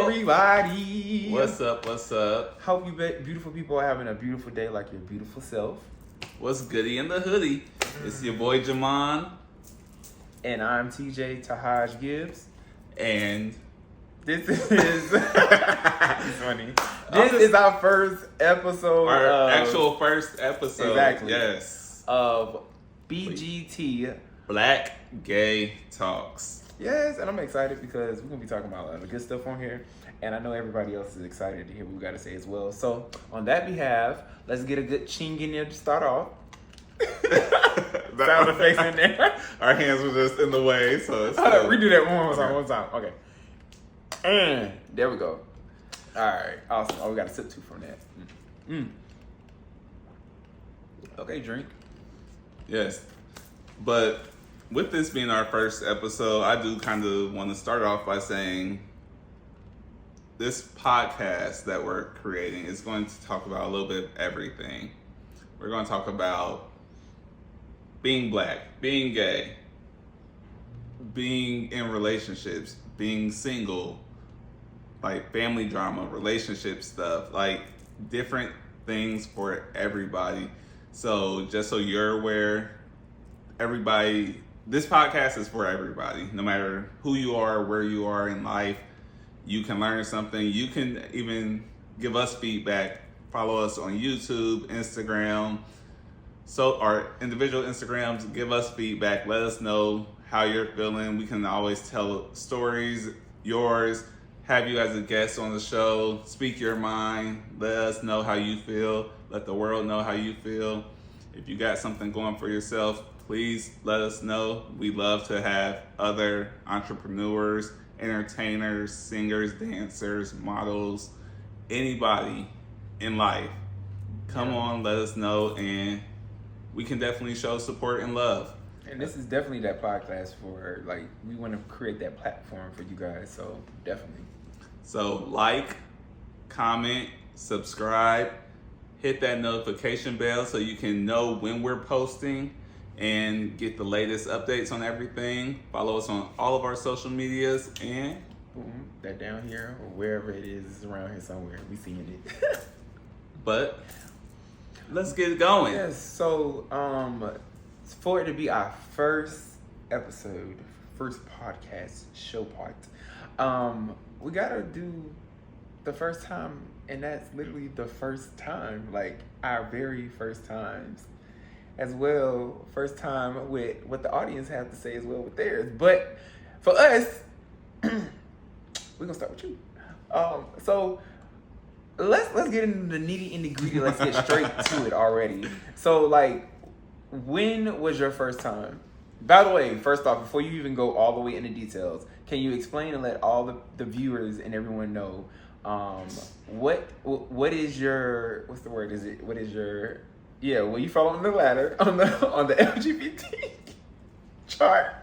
everybody. What's up? What's up? Hope you beautiful people are having a beautiful day like your beautiful self. What's goody in the hoodie? It's your boy Jamon. And I'm TJ Tahij Gibbs. And this is it's funny. This is our first episode. Our actual first episode. Exactly. Yes. Of BGT. Black Gay Talks. Yes, and I'm excited because we're going to be talking about a lot of good stuff on here. And I know everybody else is excited to hear what we got to say as well. So, on that behalf, let's get a good ching in there to start off. Sound effects in there. Our hands were just in the way, so it's redo that one time. Okay. And there we go. All right. Awesome. Oh, we got a sip too from that. Okay, drink. Yes. But with this being our first episode, I do kind of want to start off by saying this podcast that we're creating is going to talk about a little bit of everything. We're going to talk about being black, being gay, being in relationships, being single, like family drama, relationship stuff, like different things for everybody. So just so you're aware, everybody, this podcast is for everybody. No matter who you are, where you are in life, you can learn something. You can even give us feedback. Follow us on YouTube, Instagram. So our individual Instagrams, give us feedback. Let us know how you're feeling. We can always tell stories, yours, have you as a guest on the show, speak your mind. Let us know how you feel. Let the world know how you feel. If you got something going for yourself, please let us know. We love to have other entrepreneurs, entertainers, singers, dancers, models, anybody in life. Come on, let us know, and we can definitely show support and love. And this is definitely that podcast for, like, we want to create that platform for you guys, so definitely. So like, comment, subscribe, hit that notification bell so you can know when we're posting and get the latest updates on everything. Follow us on all of our social medias, and boom, that down here or wherever it is around here somewhere. We seeing it. But let's get going. Yes, so for it to be our first episode, first podcast show part, we gotta do the first time, and that's literally the first time, like our very first times as well. First time with what the audience have to say as well with theirs. But for us, we're gonna start with you. So let's get into the nitty-gritty. Let's get straight to it already. So, like, when was your first time? By the way, first off, before you even go all the way into details, can you explain and let all the viewers and everyone know what is your, what's the word? What is your, well, you fall on the ladder on the LGBT chart,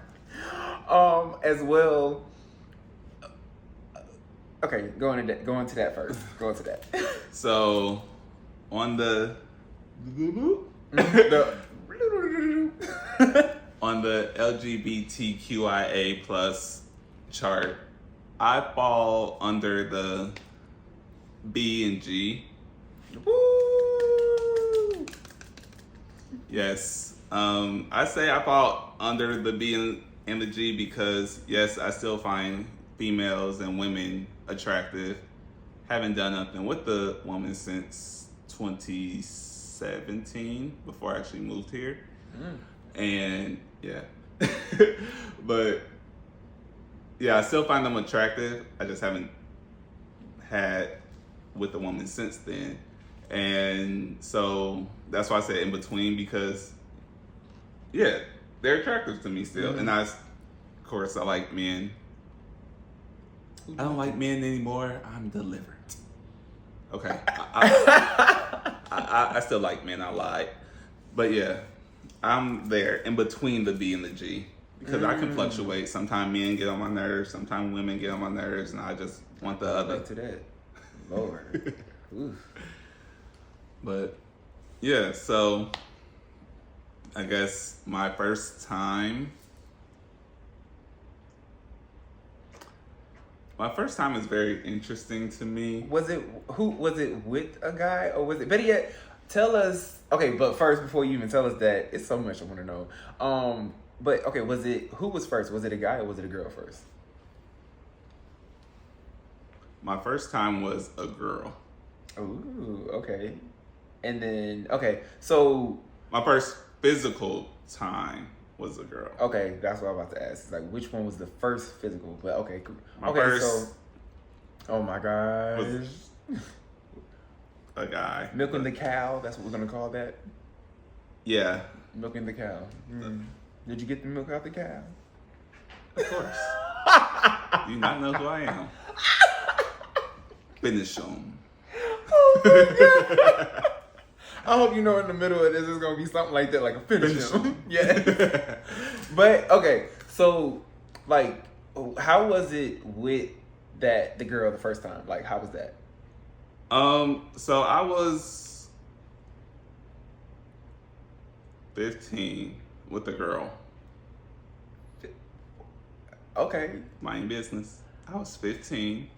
as well. Okay, go into that first. Go into that. So, on the on the LGBTQIA plus chart, I fall under the B and G. Woo! Yes. I say I fall under the B and the G because, yes, I still find females and women attractive. Haven't done nothing with the woman since 2017, before I actually moved here. And yeah. But yeah, I still find them attractive. I just haven't had with the woman since then. And so that's why I say in between, because yeah, they're attractive to me still. And of course I like men. I don't like men anymore. I'm delivered. Okay. I still like men. I lied. But yeah, I'm there in between the B and the G. Because I can fluctuate. Sometimes men get on my nerves. Sometimes women get on my nerves. And I just want the other. Back to that. Lord. Oof. But yeah, so I guess my first time My first time is very interesting to me. Was it with a guy or was it? Better yet, tell us. Okay, but first, before you even tell us that, it's so much I want to know. But okay, who was first? Was it a guy or was it a girl first? My first time was a girl. Ooh, okay. And then so my first physical time was a girl. Okay, that's what I'm about to ask. It's like, which one was the first physical? But okay, cool. My first. Oh my gosh. Was a guy. Milking the cow. That's what we're gonna call that. Yeah. Milking the cow. Did you get the milk out the cow? Of course. You not know who I am. Finish them. Oh my God. I hope you know in the middle of this is gonna be something like that, like a finish him. Yeah. But okay, so like, how was it with the girl the first time? Like, how was that? So I was 15 with the girl. Okay. Mind business. I was 15.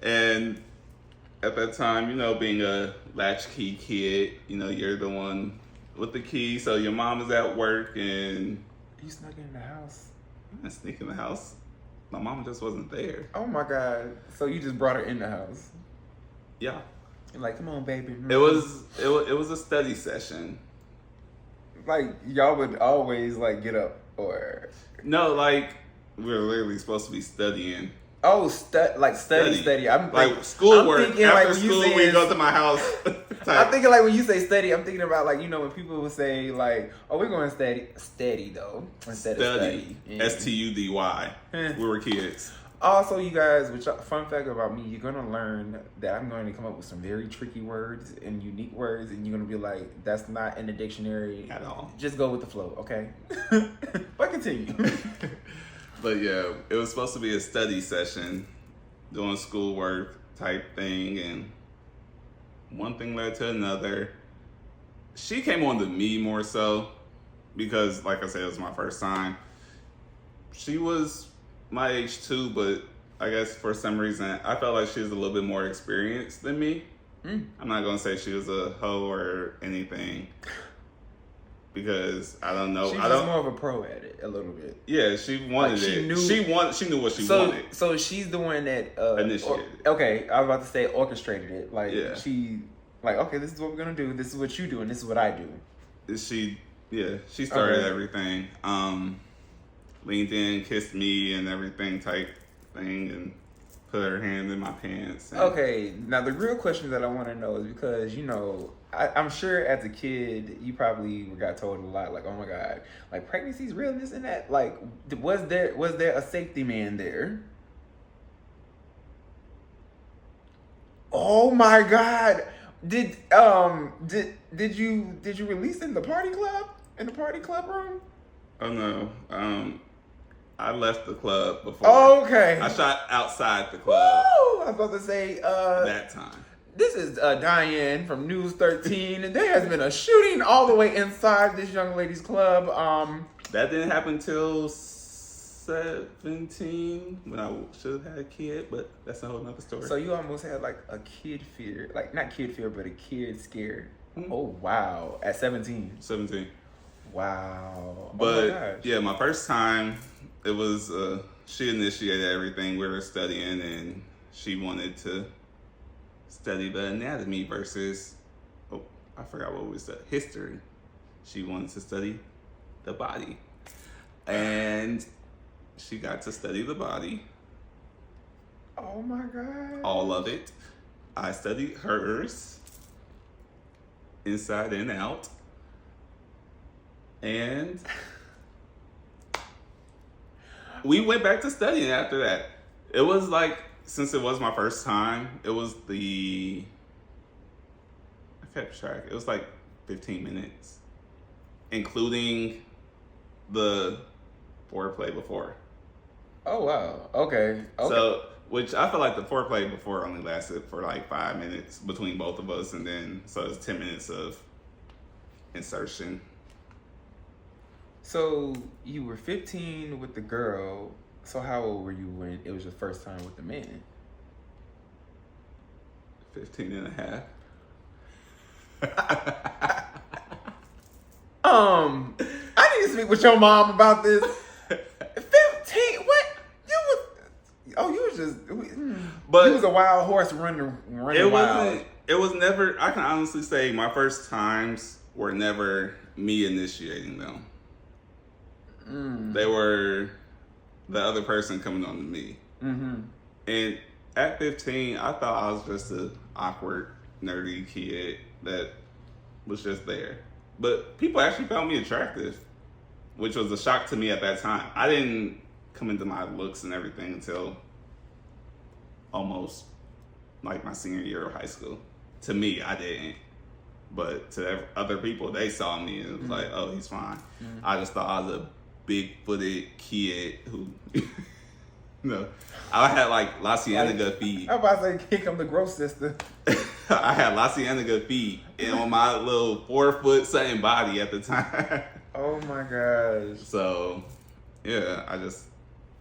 And at that time, being a latchkey kid, you're the one with the key. So your mom is at work and... You snuck in the house? I didn't sneak in the house. My mom just wasn't there. Oh my God. So you just brought her in the house? Yeah. You're like, come on, baby. It was a study session. Like, y'all would always, like, get up or... No, like, we were literally supposed to be studying. Oh, study. I'm like schoolwork. Thinking, after like, school, we go to my house. I'm thinking like when you say study, I'm thinking about like when people would say like, "Oh, we're going steady though," instead of study. Yeah. STUDY. We were kids. Also, you guys, fun fact about me, you're gonna learn that I'm going to come up with some very tricky words and unique words, and you're gonna be like, "That's not in the dictionary at all." Just go with the flow, okay? But continue. But yeah, it was supposed to be a study session, doing schoolwork type thing, and one thing led to another. She came on to me more so because, like I said, it was my first time. She was my age too, but I guess for some reason, I felt like she was a little bit more experienced than me. I'm not going to say she was a hoe or anything. Because I don't know. She was more of a pro at it, a little bit. Yeah, she wanted like it. She knew what she wanted. So she's the one that initiated. Okay, I was about to say orchestrated it. Like she, okay, this is what we're gonna do. This is what you do, and this is what I do. She started everything. Leaned in, kissed me, and everything type thing, and put her hand in my pants. Okay, now the real question that I want to know is because I'm sure as a kid you probably got told a lot like, oh my God, like pregnancy's real and this and that. Like, was there a safety man there? Oh my God, did you release in the party club room? Oh no, I left the club before. Okay. I shot outside the club. Woo! I was about to say that time. This is Diane from News 13, and there has been a shooting all the way inside this young lady's club. That didn't happen till 17 when I should have had a kid, but that's a whole nother story. So you almost had like a kid fear, like not kid fear, but a kid scare. Mm-hmm. Oh wow! At 17. 17. Wow. But oh my gosh. Yeah, my first time, it was she initiated everything. We were studying, and she wanted to study the anatomy versus I forgot what we said, history. She wanted to study the body, and she got to study the body. Oh my God. All of it. I studied hers inside and out. And we went back to studying after that. It was like, since it was my first time, it was I kept track. It was like 15 minutes, including the foreplay before. Oh wow. Okay. So, which I feel like the foreplay before only lasted for like 5 minutes between both of us, and then so it's 10 minutes of insertion. So you were 15 with the girl, So how old were you when it was your first time with the man? 15 and a half. I need to speak with your mom about this. 15? What? You was just. But you was a wild horse running it wild. It was never. I can honestly say my first times were never me initiating them. They were the other person coming on to me. Mm-hmm. And at 15, I thought I was just an awkward, nerdy kid that was just there. But people actually found me attractive, which was a shock to me at that time. I didn't come into my looks and everything until almost like my senior year of high school. To me, I didn't. But to other people, they saw me and it was like, oh, he's fine. I just thought I was a big-footed kid who, I had like La Cienega feet. I'm about to say, here come the gross sister. I had La Cienega feet and on my little 4-foot something body at the time. Oh my gosh. So, yeah,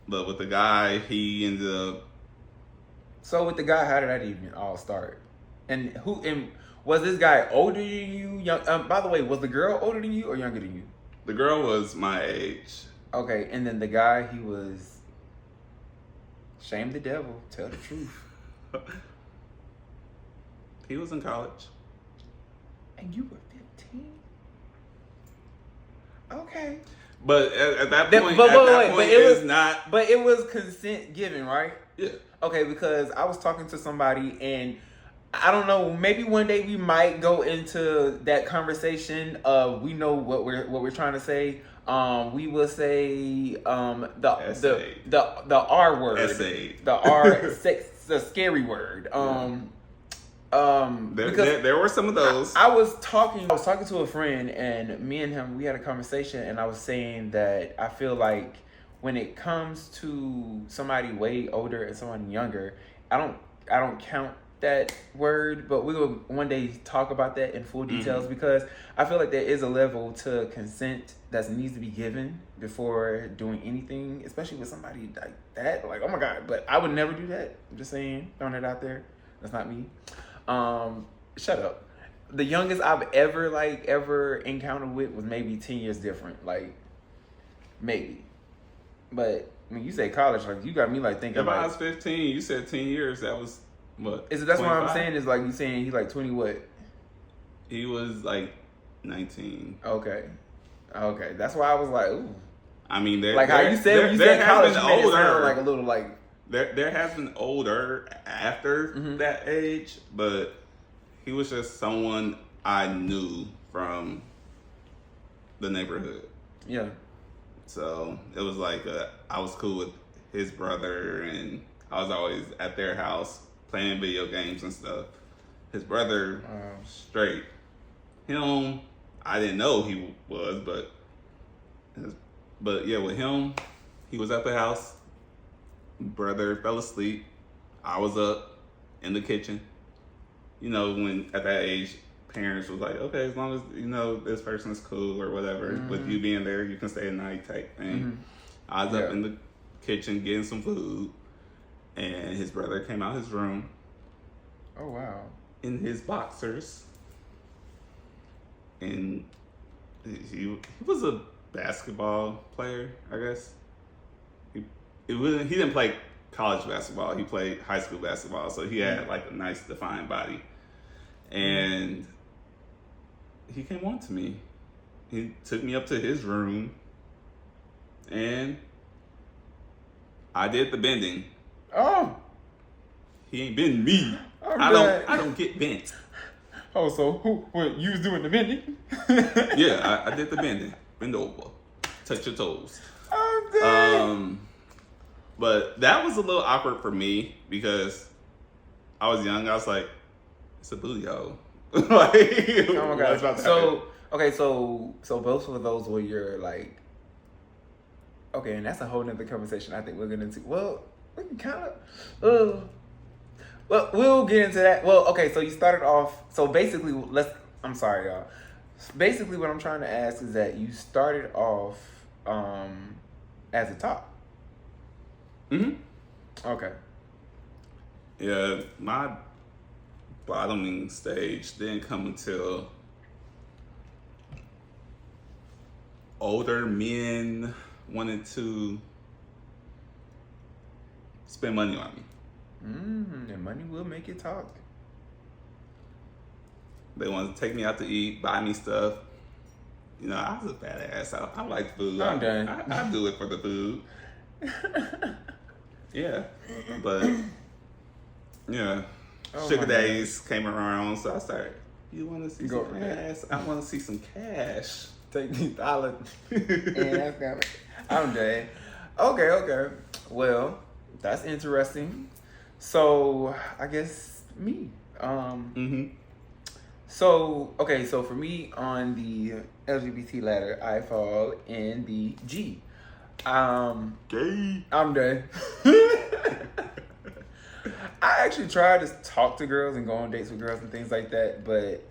but with the guy, he ended up. So with the guy, how did that even all start? And was this guy older than you? Young? By the way, was the girl older than you or younger than you? The girl was my age. Okay, and then the guy, he was. Shame the devil. Tell the truth. He was in college. And you were 15? Okay. But at that point, But it was consent given, right? Yeah. Okay, because I was talking to somebody and I don't know, maybe one day we might go into that conversation. We know what we're trying to say. We will say the R word. Essay. The R the scary word. There were some of those. I was talking to a friend and me and him, we had a conversation and I was saying that I feel like when it comes to somebody way older and someone younger, I don't count that word, but we will one day talk about that in full details because I feel like there is a level to consent that needs to be given before doing anything, especially with somebody like that. Like, oh my God, but I would never do that. I'm just saying, throwing it out there. That's not me. Shut up. The youngest I've ever encountered with was maybe 10 years different. Like, maybe. But when you say college, like you got me like thinking. If I was 15, you said 10 years. That was what? That's 25? What I'm saying is like you saying he's like 20 what? He was like 19. Okay. That's why I was like, ooh. I mean, how you said when you said college, you made it sound like a little like. There has been older after that age, but he was just someone I knew from the neighborhood. Yeah. So it was like I was cool with his brother, and I was always at their house playing video games and stuff. His brother, straight. Him, I didn't know he was, but yeah, with him, he was at the house. Brother fell asleep. I was up in the kitchen. You know, when at that age, parents was like, okay, as long as you know this person's cool or whatever, with you being there, you can stay at night type thing. I was up in the kitchen getting some food, and his brother came out his room. Oh wow! In his boxers, and he was a basketball player, I guess. He didn't play college basketball. He played high school basketball, so he had like a nice defined body. And he came on to me. He took me up to his room, and I did the bending. Oh, he ain't bending me. I don't get bent. Oh, so what you was doing the bending? Yeah, I did the bending. Bend over, touch your toes. Oh, dang. But that was a little awkward for me because I was young. I was like, it's a booty hole. Like, oh my God. So both of those were your like, okay, and that's a whole nother conversation I think we're going to into. Well, we can kind of, well, we'll get into that. Well, okay, so you started off, so basically, I'm sorry, y'all. Basically what I'm trying to ask is that you started off as a top. Okay. Yeah, my bottoming stage didn't come until older men wanted to spend money on me. And money will make you talk. They wanted to take me out to eat, buy me stuff. You know, I was a badass. I like food. I'm done. I do it for the food. Yeah, but yeah, Oh sugar my daddies came around, so I started. You want to see Go some ahead. ass? I want to see some cash. Take these dollars. I'm dead. Okay. Well, that's interesting. So I guess me. So for me on the LGBT ladder, I fall in the G. Gay. I'm done. I actually tried to talk to girls and go on dates with girls and things like that, but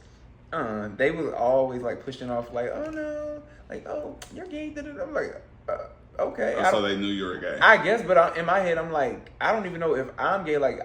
they was always like pushing off like, oh no, like, oh, you're gay. I'm like, okay. Oh, so they knew you were gay. I guess, but in my head, I'm like, I don't even know if I'm gay. Like,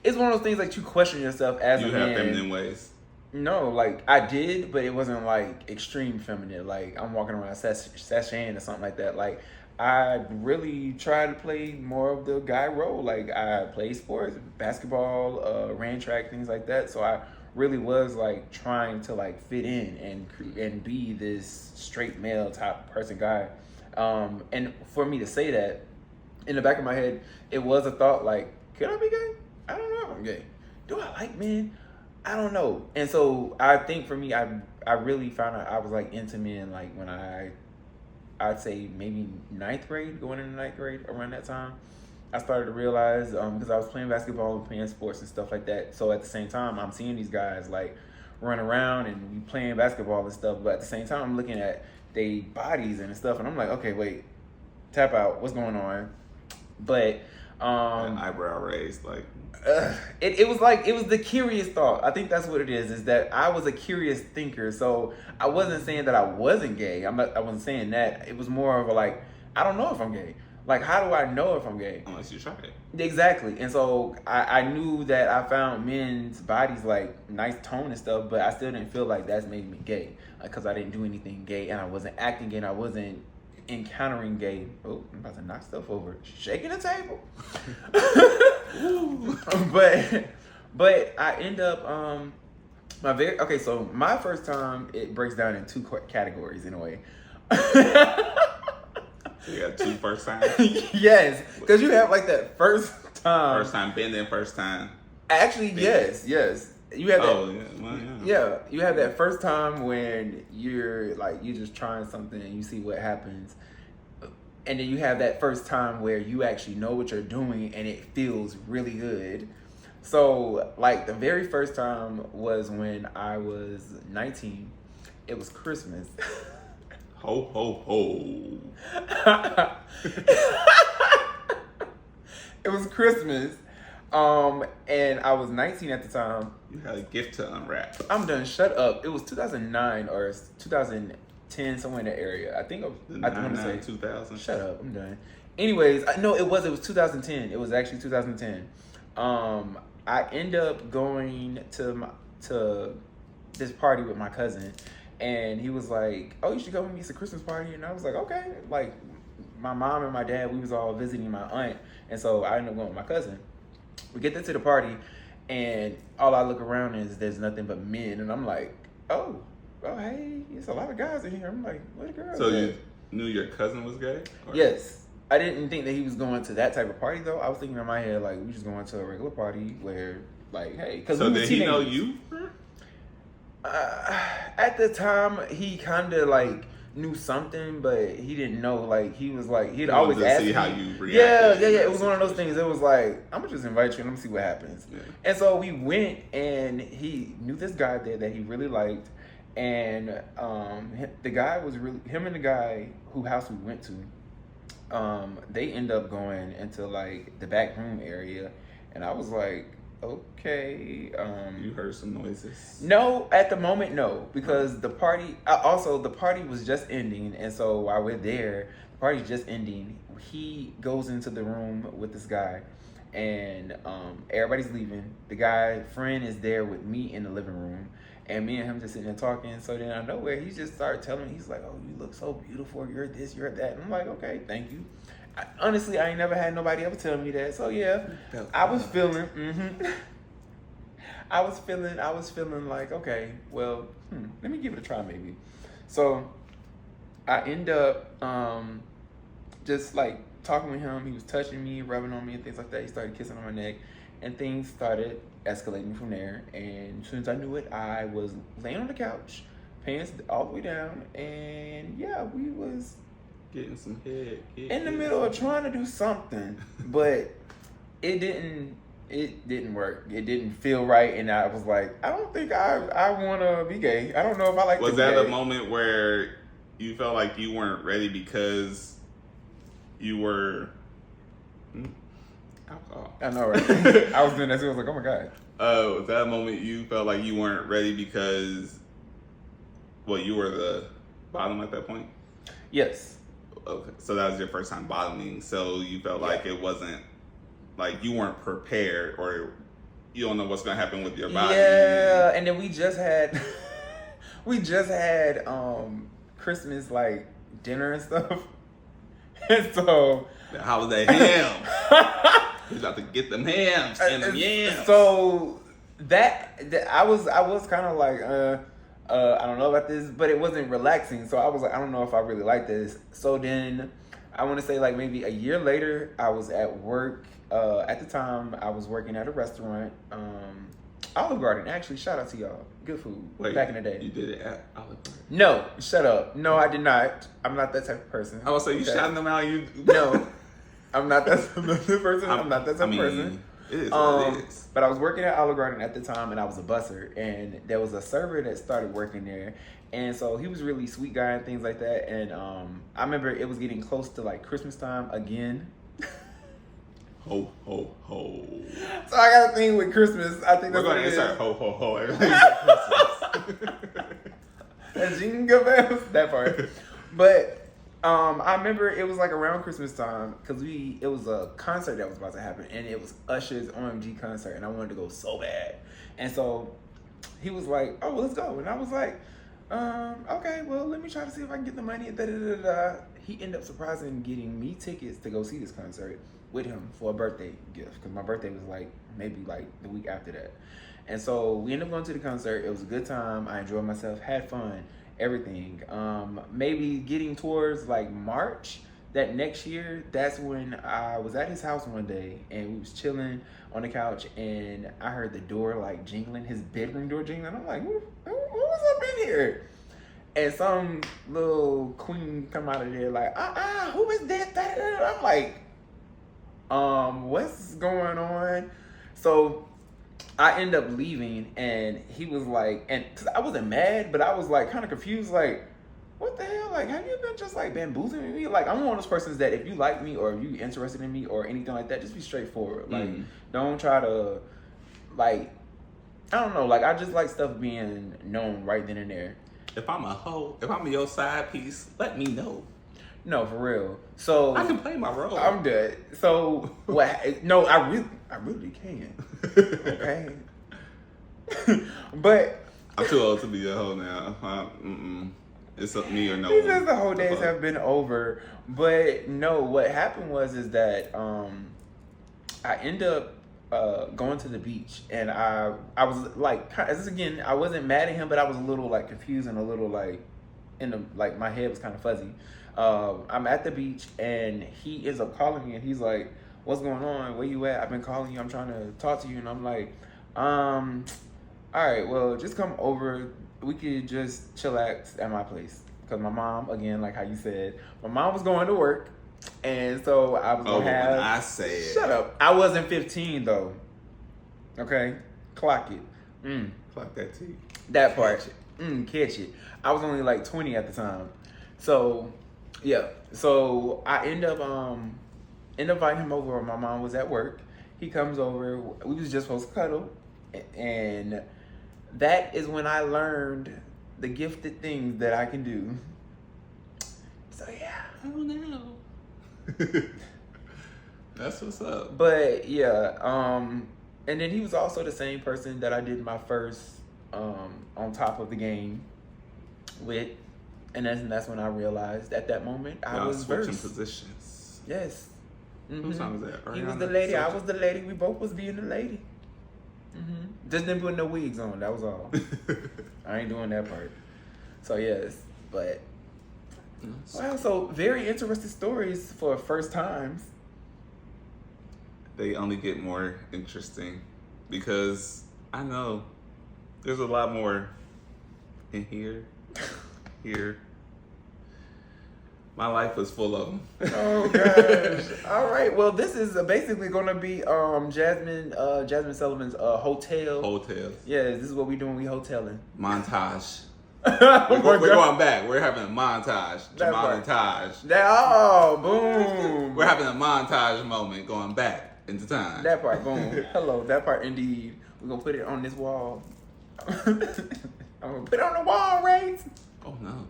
it's one of those things like you question yourself as you a have man. feminine ways. No, like I did, but it wasn't like extreme feminine. Like I'm walking around sashaying or something like that. Like I really tried to play more of the guy role. Like I played sports, basketball, ran track, things like that. So I really was like trying to like fit in and be this straight male type person guy. And for me to say that, in the back of my head, it was a thought like, could I be gay? I don't know if I'm gay. Do I like men? I don't know. And so I think for me, I really found out I was like into men like when I'd say maybe ninth grade, going into ninth grade around that time. I started to realize because I was playing basketball and playing sports and stuff like that. So at the same time, I'm seeing these guys like run around and we playing basketball and stuff. But at the same time, I'm looking at their bodies and stuff, and I'm like, okay, wait, tap out. What's going on? But eyebrow raised, like it was the curious thought. I think that's what it is that I was a curious thinker. So I wasn't saying that I wasn't gay. I wasn't saying that. It was more of a like, I don't know if I'm gay. Like, how do I know if I'm gay? Unless you try it. Exactly. And so I knew that I found men's bodies like nice tone and stuff, but I still didn't feel like that's made me gay because I didn't do anything gay and I wasn't acting gay and I wasn't encountering gay. Oh, I'm about to knock stuff over. Shaking the table. but I end up so my first time, it breaks down in two categories in a way. So you got two first times? Yes, because you have like that first time. First time been there, first time. Actually, yes. You have that. Oh, yeah. Well, yeah, you have that first time when you're just trying something and you see what happens. And then you have that first time where you actually know what you're doing and it feels really good. So, like, the very first time was when I was 19. It was Christmas. Ho, ho, ho. It was Christmas. And I was 19 at the time. You had a gift to unwrap. I'm done. Shut up. It was 2009 or 2010, somewhere in that area. I think I want to say 2000. Shut up. I'm done. Anyways, no, it was 2010. It was actually 2010. I end up going to this party with my cousin, and he was like, "Oh, you should come with me. It's a Christmas party." And I was like, "Okay." Like, my mom and my dad, we was all visiting my aunt, and so I ended up going with my cousin. We get to the party, and all I look around is there's nothing but men, and I'm like, oh, hey, there's a lot of guys in here. I'm like, where the girls? So at? you knew your cousin was gay? Or? Yes. I didn't think that he was going to that type of party, though. I was thinking in my head, like, we just going to a regular party where, like, hey. Cause so did he know you? At the time, he kind of, like, knew something, but he didn't know. Like, he was like, he'd always ask me. How you react. Yeah. It was one of those things. It was like, I'm gonna just invite you and let me see what happens. Yeah. And so we went, and he knew this guy there that he really liked, and the guy was really him and the guy whose house we went to. They end up going into like the back room area, and I was like, okay. You heard some noises? No, at the moment, no, because the party was just ending, and so while we're there, party's just ending. He goes into the room with this guy, and everybody's leaving. The guy friend is there with me in the living room, and me and him just sitting there talking. So then out of nowhere, he just started telling me, he's like, "Oh, you look so beautiful. You're this, you're that." And I'm like, "Okay, thank you." Honestly, I ain't never had nobody ever tell me that. So yeah, I was feeling. I was feeling like, okay, well, let me give it a try maybe. So I end up just like talking with him. He was touching me, rubbing on me and things like that. He started kissing on my neck, and things started escalating from there. And as soon as I knew it, I was laying on the couch, pants all the way down, and yeah, we was getting some head. In the middle of trying to do something, but it didn't work. It didn't feel right, and I was like, I don't think I want to be gay. I don't know if I like. Was that a moment where you felt like you weren't ready because you were alcohol? I know, right? I was doing that, so I was like, oh my god. Was that a moment you felt like you weren't ready because, well, you were the bottom at that point? Yes. Okay, so that was your first time bottoming. So you felt like it wasn't. Like you weren't prepared, or you don't know what's gonna happen with your body. Yeah, and then we just had Christmas like dinner and stuff. And so how was that ham? He's about to get them hams and them yams. So that I was kind of like I don't know about this, but it wasn't relaxing. So I was like, I don't know if I really like this. So then I want to say like maybe a year later, I was at work. At the time, I was working at a restaurant, Olive Garden. Actually, shout out to y'all. Good food. Wait, back in the day. You did it at Olive Garden? No, shut up. No, I did not. I'm not that type of person. I was say you shouting them out. You no, I'm not that type of person. I'm not that type of person. It is what it is. But I was working at Olive Garden at the time, and I was a busser, and there was a server that started working there, and so he was really sweet guy and things like that. And I remember it was getting close to like Christmas time again. Ho, ho, ho. So I got a thing with Christmas. I think that's what it is. Ho, ho, ho. Everything's like Christmas. And jingle bells, that part. But I remember it was like around Christmas time because it was a concert that was about to happen, and it was Usher's OMG concert, and I wanted to go so bad. And so he was like, "Oh, well, let's go." And I was like, "Okay, well, let me try to see if I can get the money." He ended up surprising getting me tickets to go see this concert with him for a birthday gift, because my birthday was like maybe like the week after that. And so we ended up going to the concert. It was a good time. I enjoyed myself, had fun, everything. Maybe getting towards like March that next year, that's when I was at his house one day, and we was chilling on the couch, and I heard the door like jingling, his bedroom door jingling. I'm like, who was up in here? And some little queen come out of there like, who is that? I'm like, what's going on? So I end up leaving, and he was like, and cause I wasn't mad, but I was like kind of confused, like, what the hell? Like, have you been just like bamboozling me? Like, I'm one of those persons that if you like me or if you interested in me or anything like that, just be straightforward. Like, don't try to, like, I don't know. Like, I just like stuff being known right then and there. If I'm a hoe, if I'm your side piece, let me know. No, for real. So I can play my role. I'm dead. So what? No, I really can. Okay. But I'm too old to be a hoe now. It's up me or no. He says the whole days have been over. But no, what happened is that I end up going to the beach, and I was like, again, I wasn't mad at him, but I was a little like confused and a little like my head was kind of fuzzy. I'm at the beach, and he ends up calling me, and he's like, "What's going on? Where you at? I've been calling you. I'm trying to talk to you." And I'm like, all right, well, just come over. We could just chillax at my place, because my mom, again, like how you said, my mom was going to work. And so I was going to have... when I said... Shut up. I wasn't 15, though. Okay? Clock it. Clock that T. That part. Catch it. I was only like 20 at the time. So, yeah. So I end up inviting him over when my mom was at work. He comes over. We was just supposed to cuddle. And that is when I learned the gifted things that I can do. So, yeah. Oh no. That's what's up. But yeah, and then he was also the same person that I did my first on top of the game with, and that's when I realized at that moment I was switching versed. positions. Yes. Whose song was that? He was Ariana the lady. I Search? was the lady. We both was being the lady. Just didn't put no wigs on. That was all. I ain't doing that part. So yes, but wow. So very interesting stories for first times. They only get more interesting because I know there's a lot more in here. My life was full of them. Oh gosh! All right. Well, this is basically gonna be Jasmine Sullivan's hotel. Hotels. Yeah, this is what we doing. We hoteling. Montage. Oh We're going back. We're having a montage. That Jamon part. Tahij. Boom. We're having a montage moment going back into time. That part, boom. Hello, that part indeed. We're gonna put it on this wall. I'm gonna put it on the wall, right? Oh no.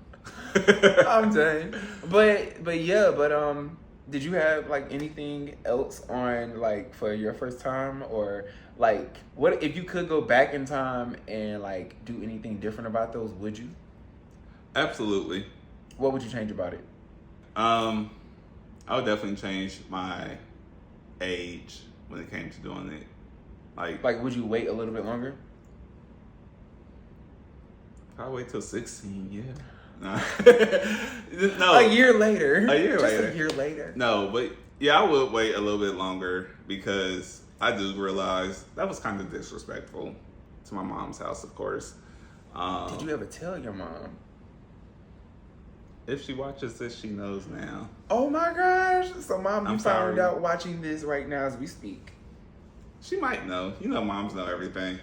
I'm done. But did you have like anything else on like for your first time, or like what if you could go back in time and like do anything different about those, would you? Absolutely. What would you change about it? I would definitely change my age when it came to doing it. Like would you wait a little bit longer? I'll wait till 16, yeah. No. A year later. A year Just later. a year later. No, but yeah, I would wait a little bit longer because I do realize that was kind of disrespectful to my mom's house, of course. Did you ever tell your mom? If she watches this, she knows now. Oh my gosh. So mom, you I'm found sorry. out watching this right now as we speak. She might know. You know, moms know everything.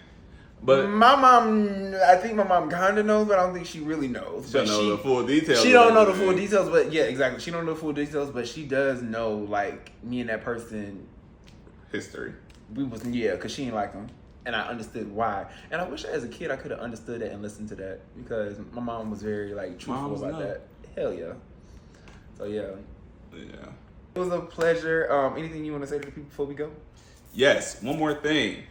But My mom, I think my mom kind of knows, but I don't think she really knows. she don't know the full details. She of don't know the everything. full details, but yeah, exactly. She don't know the full details, but she does know like me and that person. History. We was because she ain't like him, and I understood why. And I wish as a kid I could have understood that and listened to that because my mom was very like truthful Moms about know. that. Hell yeah. So yeah, Yeah. it was a pleasure. Anything you want to say to the people before we go? Yes, one more thing.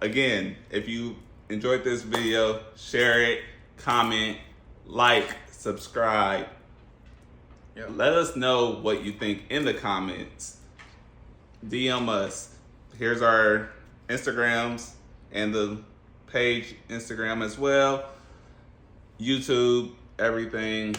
Again, if you enjoyed this video, share it, comment, like, subscribe. Yeah. Let us know what you think in the comments. DM us. Here's our Instagrams and the page Instagram as well. YouTube, everything.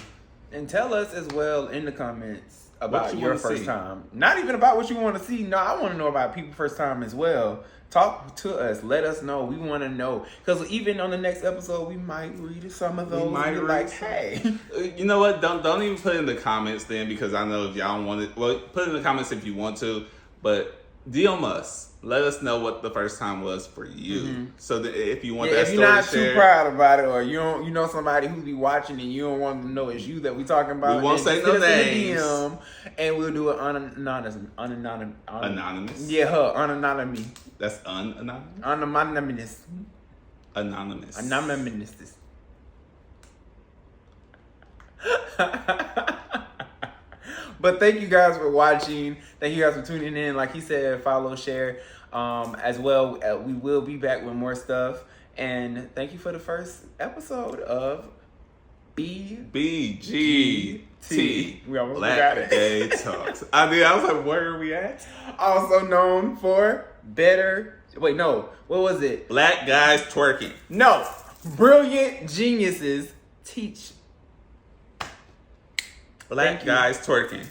And tell us as well in the comments about you your wanna first see. time. Not even about what you want to see. No, I want to know about people's first time as well. Talk to us. Let us know. We want to know. Because even on the next episode, we might read some of those. might and be read like, some. hey. You know what? Don't even put in the comments then, because I know if y'all want it. Well, put in the comments if you want to, but DM us. Let us know what the first time was for you. So that if you want that if story you're not shared, too proud about it, or you know somebody who be watching and you don't want them to know it's you that we talking about, We won't then say just no hit us in the names. DM, and we'll do it anonymous. anonymous. Anonymous. That's unanonymous. Anonymous. Anonymous. Anonymous. But thank you guys for watching. Thank you guys for tuning in. Like he said, follow, share as well. We will be back with more stuff. And thank you for the first episode of BGT. We almost Black got it. Gay Talks. I was like, where are we at? Also known for better. Wait, no. What was it? Black guys twerking. No. Brilliant geniuses teach. Black Thank you. guys twerking.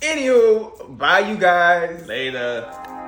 Anywho, bye you guys. Later.